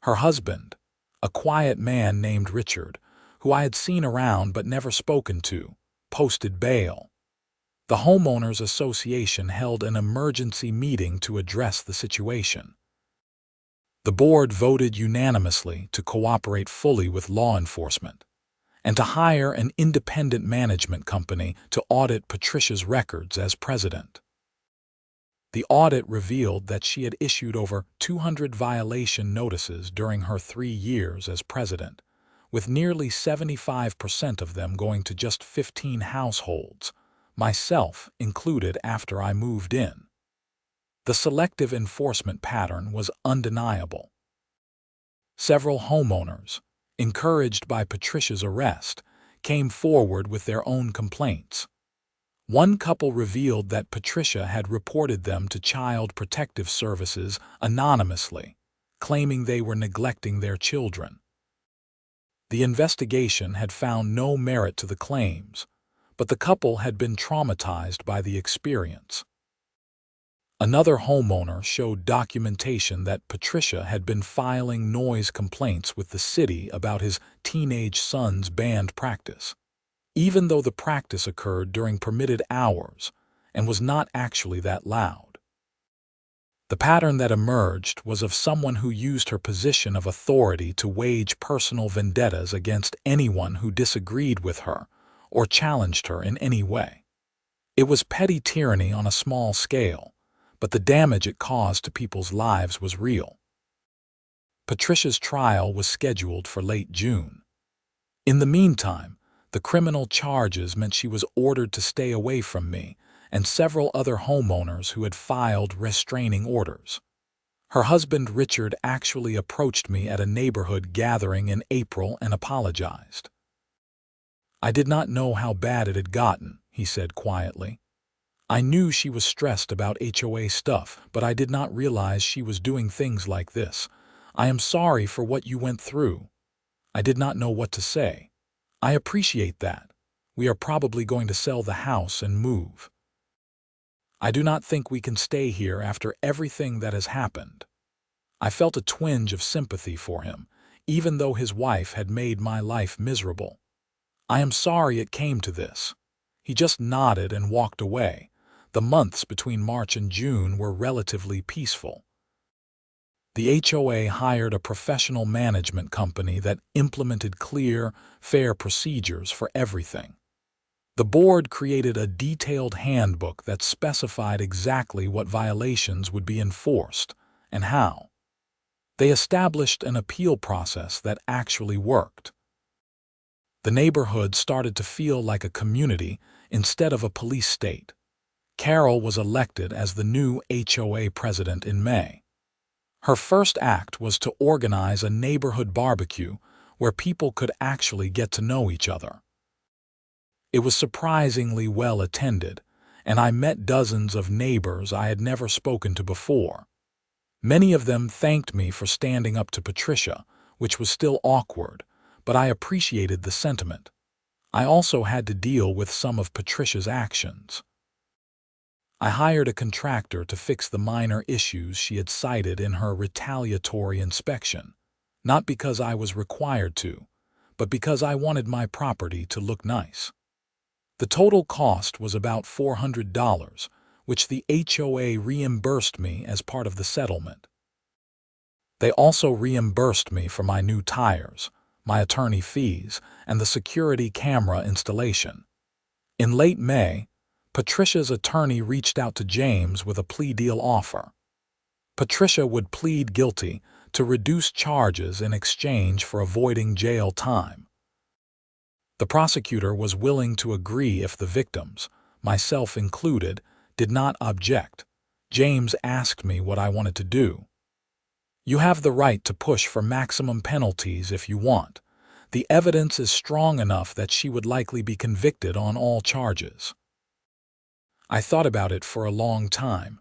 Her husband, a quiet man named Richard, who I had seen around but never spoken to, posted bail. The Homeowners Association held an emergency meeting to address the situation. The board voted unanimously to cooperate fully with law enforcement and to hire an independent management company to audit Patricia's records as president. The audit revealed that she had issued over 200 violation notices during her 3 years as president, with nearly 75% of them going to just 15 households, myself included after I moved in. The selective enforcement pattern was undeniable. Several homeowners, encouraged by Patricia's arrest, came forward with their own complaints. One couple revealed that Patricia had reported them to Child Protective Services anonymously, claiming they were neglecting their children. The investigation had found no merit to the claims, but the couple had been traumatized by the experience. Another homeowner showed documentation that Patricia had been filing noise complaints with the city about his teenage son's band practice, even though the practice occurred during permitted hours and was not actually that loud. The pattern that emerged was of someone who used her position of authority to wage personal vendettas against anyone who disagreed with her or challenged her in any way. It was petty tyranny on a small scale, but the damage it caused to people's lives was real. Patricia's trial was scheduled for late June. In the meantime, the criminal charges meant she was ordered to stay away from me and several other homeowners who had filed restraining orders. Her husband Richard actually approached me at a neighborhood gathering in April and apologized. "I did not know how bad it had gotten," he said quietly. "I knew she was stressed about HOA stuff, but I did not realize she was doing things like this. I am sorry for what you went through." I did not know what to say. "I appreciate that. We are probably going to sell the house and move. I do not think we can stay here after everything that has happened." I felt a twinge of sympathy for him, even though his wife had made my life miserable. "I am sorry it came to this." He just nodded and walked away, The months between March and June were relatively peaceful. The HOA hired a professional management company that implemented clear, fair procedures for everything. The board created a detailed handbook that specified exactly what violations would be enforced and how. They established an appeal process that actually worked. The neighborhood started to feel like a community instead of a police state. Carol was elected as the new HOA president in May. Her first act was to organize a neighborhood barbecue where people could actually get to know each other. It was surprisingly well attended, and I met dozens of neighbors I had never spoken to before. Many of them thanked me for standing up to Patricia, which was still awkward, but I appreciated the sentiment. I also had to deal with some of Patricia's actions. I hired a contractor to fix the minor issues she had cited in her retaliatory inspection, not because I was required to, but because I wanted my property to look nice. The total cost was about $400, which the HOA reimbursed me as part of the settlement. They also reimbursed me for my new tires, my attorney fees, and the security camera installation. In late May, Patricia's attorney reached out to James with a plea deal offer. Patricia would plead guilty to reduce charges in exchange for avoiding jail time. The prosecutor was willing to agree if the victims, myself included, did not object. James asked me what I wanted to do. "You have the right to push for maximum penalties if you want. The evidence is strong enough that she would likely be convicted on all charges." I thought about it for a long time.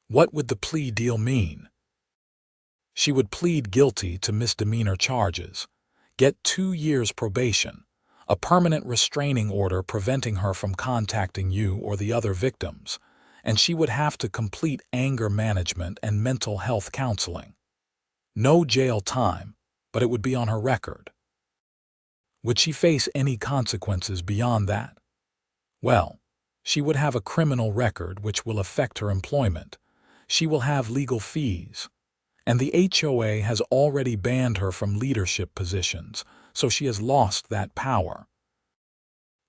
What would the plea deal mean? She would plead guilty to misdemeanor charges, get 2 years probation, a permanent restraining order preventing her from contacting you or the other victims, and she would have to complete anger management and mental health counseling. No jail time, but it would be on her record. Would she face any consequences beyond that? Well, she would have a criminal record which will affect her employment. She will have legal fees. And the HOA has already banned her from leadership positions, so she has lost that power.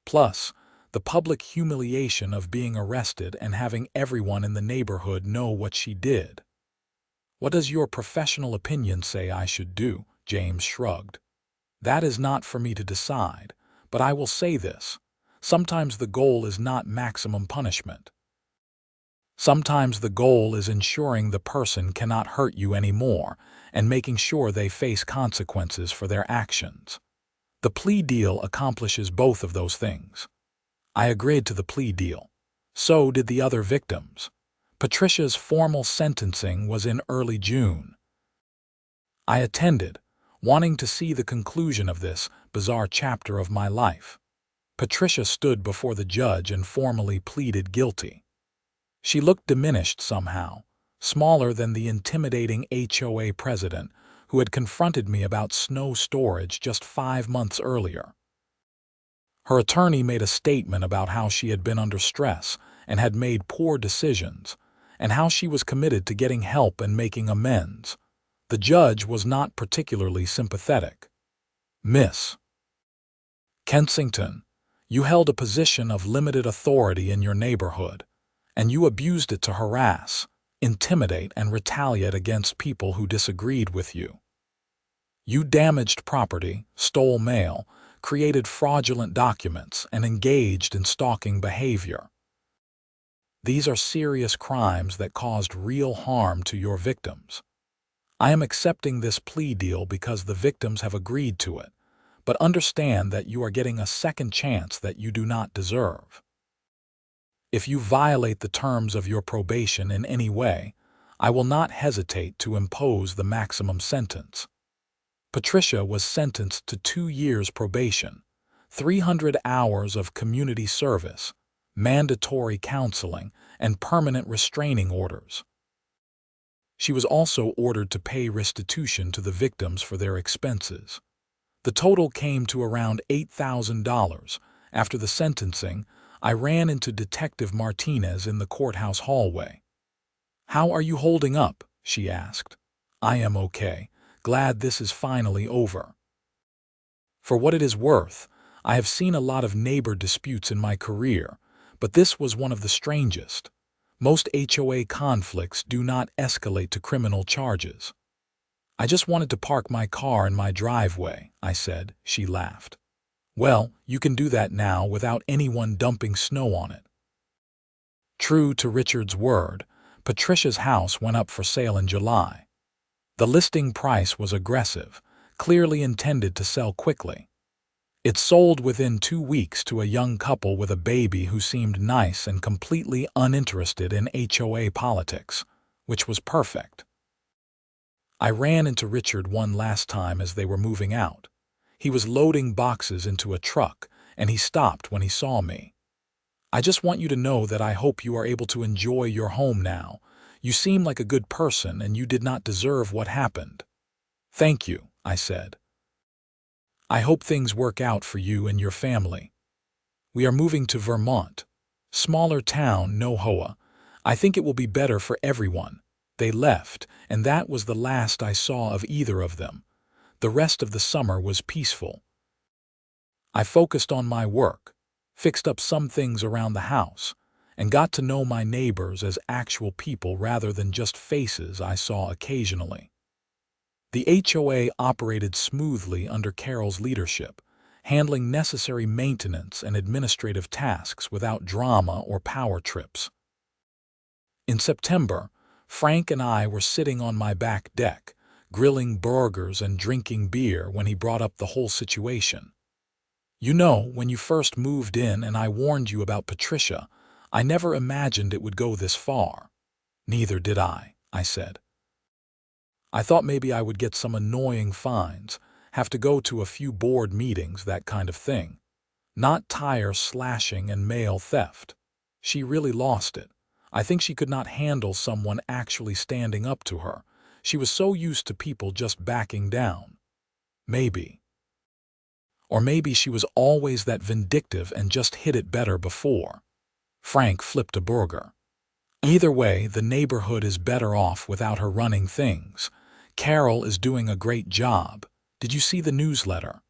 Plus, the public humiliation of being arrested and having everyone in the neighborhood know what she did. "What does your professional opinion say I should do?" James shrugged. "That is not for me to decide, but I will say this. Sometimes the goal is not maximum punishment. Sometimes the goal is ensuring the person cannot hurt you anymore and making sure they face consequences for their actions. The plea deal accomplishes both of those things." I agreed to the plea deal. So did the other victims. Patricia's formal sentencing was in early June. I attended, wanting to see the conclusion of this bizarre chapter of my life. Patricia stood before the judge and formally pleaded guilty. She looked diminished somehow, smaller than the intimidating HOA president who had confronted me about snow storage just 5 months earlier. Her attorney made a statement about how she had been under stress and had made poor decisions, and how she was committed to getting help and making amends. The judge was not particularly sympathetic. "Miss Kensington, you held a position of limited authority in your neighborhood, and you abused it to harass, intimidate, and retaliate against people who disagreed with you. You damaged property, stole mail, created fraudulent documents, and engaged in stalking behavior. These are serious crimes that caused real harm to your victims. I am accepting this plea deal because the victims have agreed to it, but understand that you are getting a second chance that you do not deserve. If you violate the terms of your probation in any way, I will not hesitate to impose the maximum sentence." Patricia was sentenced to 2 years probation, 300 hours of community service, mandatory counseling, and permanent restraining orders. She was also ordered to pay restitution to the victims for their expenses. The total came to around $8,000. After the sentencing, I ran into Detective Martinez in the courthouse hallway. "How are you holding up?" she asked. "I am okay. Glad this is finally over." For what it is worth, I have seen a lot of neighbor disputes in my career, but this was one of the strangest. Most HOA conflicts do not escalate to criminal charges. "I just wanted to park my car in my driveway," I said. She laughed. "Well, you can do that now without anyone dumping snow on it." True to Richard's word, Patricia's house went up for sale in July. The listing price was aggressive, clearly intended to sell quickly. It sold within 2 weeks to a young couple with a baby who seemed nice and completely uninterested in HOA politics, which was perfect. I ran into Richard one last time as they were moving out. He was loading boxes into a truck, and he stopped when he saw me. "I just want you to know that I hope you are able to enjoy your home now. You seem like a good person and you did not deserve what happened." "Thank you," I said. "I hope things work out for you and your family. We are moving to Vermont. Smaller town, no HOA. I think it will be better for everyone." They left, and that was the last I saw of either of them. The rest of the summer was peaceful. I focused on my work, fixed up some things around the house, and got to know my neighbors as actual people rather than just faces I saw occasionally. The HOA operated smoothly under Carol's leadership, handling necessary maintenance and administrative tasks without drama or power trips. In September, Frank and I were sitting on my back deck, grilling burgers and drinking beer when he brought up the whole situation. "You know, when you first moved in and I warned you about Patricia, I never imagined it would go this far." "Neither did I said. "I thought maybe I would get some annoying fines, have to go to a few board meetings, that kind of thing. Not tire slashing and mail theft." She really lost it. I think she could not handle someone actually standing up to her. She was so used to people just backing down. Maybe. Or maybe she was always that vindictive and just hit it better before. Frank flipped a burger. "Either way, the neighborhood is better off without her running things. Carol is doing a great job. Did you see the newsletter?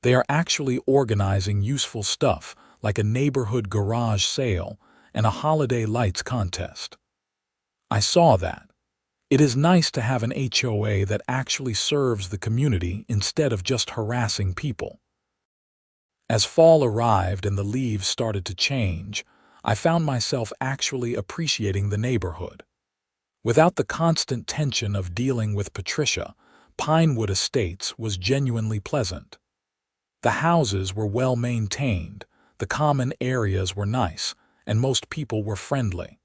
They are actually organizing useful stuff like a neighborhood garage sale and a holiday lights contest." I saw that. It is nice to have an HOA that actually serves the community instead of just harassing people. As fall arrived and the leaves started to change, I found myself actually appreciating the neighborhood. Without the constant tension of dealing with Patricia, Pinewood Estates was genuinely pleasant. The houses were well maintained, the common areas were nice, and most people were friendly.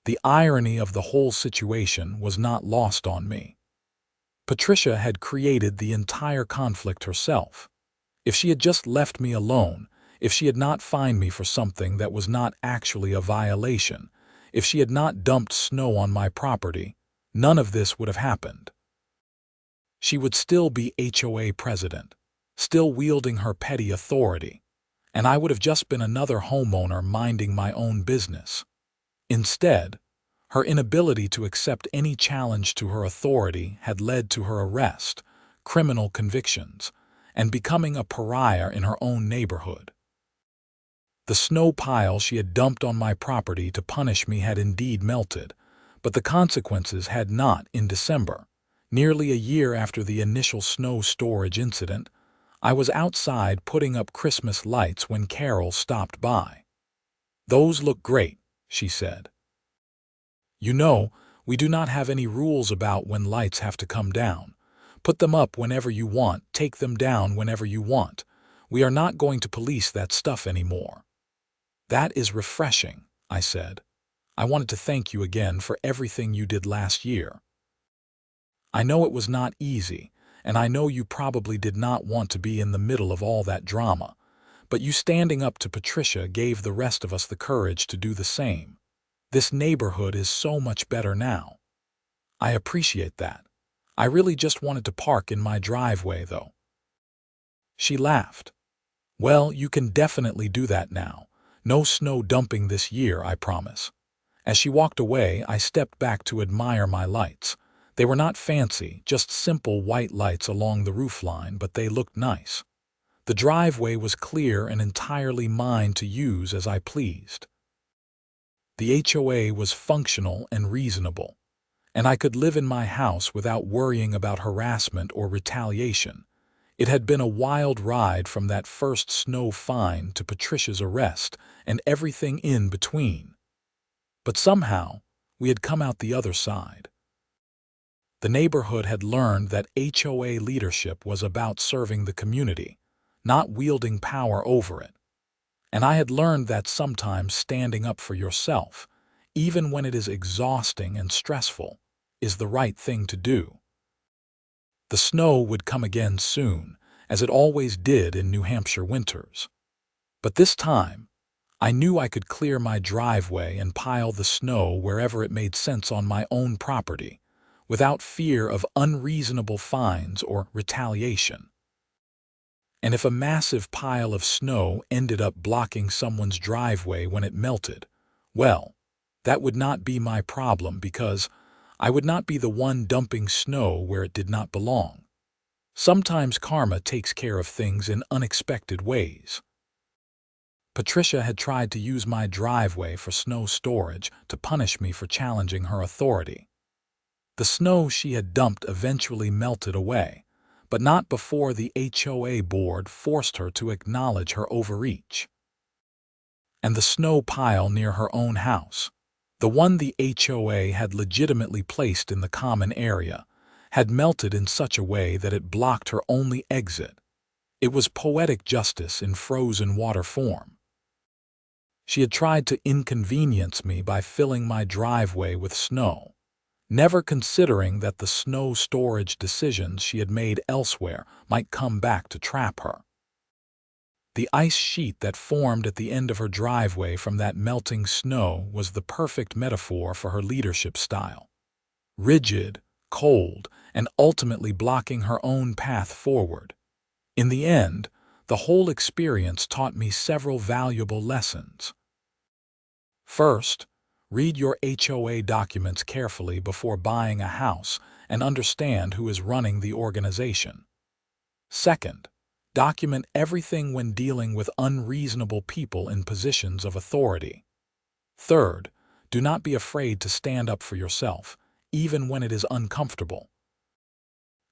The irony of the whole situation was not lost on me. Patricia had created the entire conflict herself. If she had just left me alone, if she had not fined me for something that was not actually a violation, if she had not dumped snow on my property, none of this would have happened. She would still be HOA president, still wielding her petty authority, and I would have just been another homeowner minding my own business. Instead, her inability to accept any challenge to her authority had led to her arrest, criminal convictions, and becoming a pariah in her own neighborhood. The snow pile she had dumped on my property to punish me had indeed melted, but the consequences had not. In December, nearly a year after the initial snow storage incident, I was outside putting up Christmas lights when Carol stopped by. "Those look great," she said. "You know, we do not have any rules about when lights have to come down. Put them up whenever you want, take them down whenever you want. We are not going to police that stuff anymore." "That is refreshing," I said. "I wanted to thank you again for everything you did last year. I know it was not easy, and I know you probably did not want to be in the middle of all that drama, but you standing up to Patricia gave the rest of us the courage to do the same. This neighborhood is so much better now." "I appreciate that. I really just wanted to park in my driveway, though." She laughed. Well, you can definitely do that now. No snow dumping this year, I promise. As she walked away, I stepped back to admire my lights. They were not fancy, just simple white lights along the roofline, but they looked nice. The driveway was clear and entirely mine to use as I pleased. The HOA was functional and reasonable, and I could live in my house without worrying about harassment or retaliation. It had been a wild ride from that first snow fine to Patricia's arrest and everything in between. But somehow, we had come out the other side. The neighborhood had learned that HOA leadership was about serving the community, not wielding power over it. And I had learned that sometimes standing up for yourself, even when it is exhausting and stressful, is the right thing to do. The snow would come again soon, as it always did in New Hampshire winters. But this time, I knew I could clear my driveway and pile the snow wherever it made sense on my own property, without fear of unreasonable fines or retaliation. And if a massive pile of snow ended up blocking someone's driveway when it melted, well, that would not be my problem because I would not be the one dumping snow where it did not belong. Sometimes karma takes care of things in unexpected ways. Patricia had tried to use my driveway for snow storage to punish me for challenging her authority. The snow she had dumped eventually melted away, but not before the HOA board forced her to acknowledge her overreach. And the snow pile near her own house, the one the HOA had legitimately placed in the common area, had melted in such a way that it blocked her only exit. It was poetic justice in frozen water form. She had tried to inconvenience me by filling my driveway with snow, never considering that the snow storage decisions she had made elsewhere might come back to trap her. The ice sheet that formed at the end of her driveway from that melting snow was the perfect metaphor for her leadership style. Rigid, cold, and ultimately blocking her own path forward. In the end, the whole experience taught me several valuable lessons. First, read your HOA documents carefully before buying a house and understand who is running the organization. Second, document everything when dealing with unreasonable people in positions of authority. Third, do not be afraid to stand up for yourself, even when it is uncomfortable.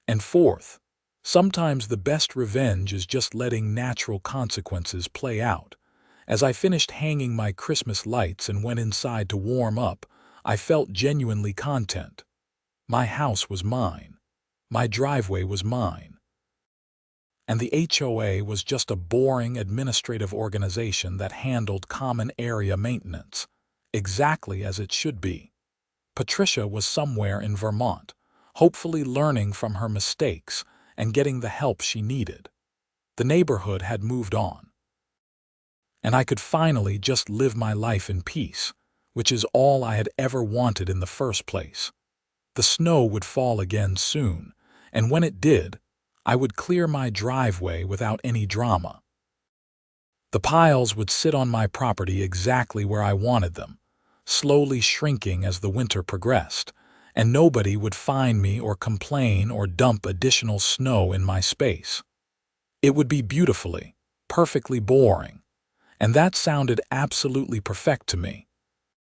And fourth, sometimes the best revenge is just letting natural consequences play out. As I finished hanging my Christmas lights and went inside to warm up, I felt genuinely content. My house was mine. My driveway was mine. And the HOA was just a boring administrative organization that handled common area maintenance, exactly as it should be. Patricia was somewhere in Vermont, hopefully learning from her mistakes and getting the help she needed. The neighborhood had moved on. And I could finally just live my life in peace, which is all I had ever wanted in the first place. The snow would fall again soon, and when it did, I would clear my driveway without any drama. The piles would sit on my property exactly where I wanted them, slowly shrinking as the winter progressed, and nobody would find me or complain or dump additional snow in my space. It would be perfectly boring, and that sounded absolutely perfect to me.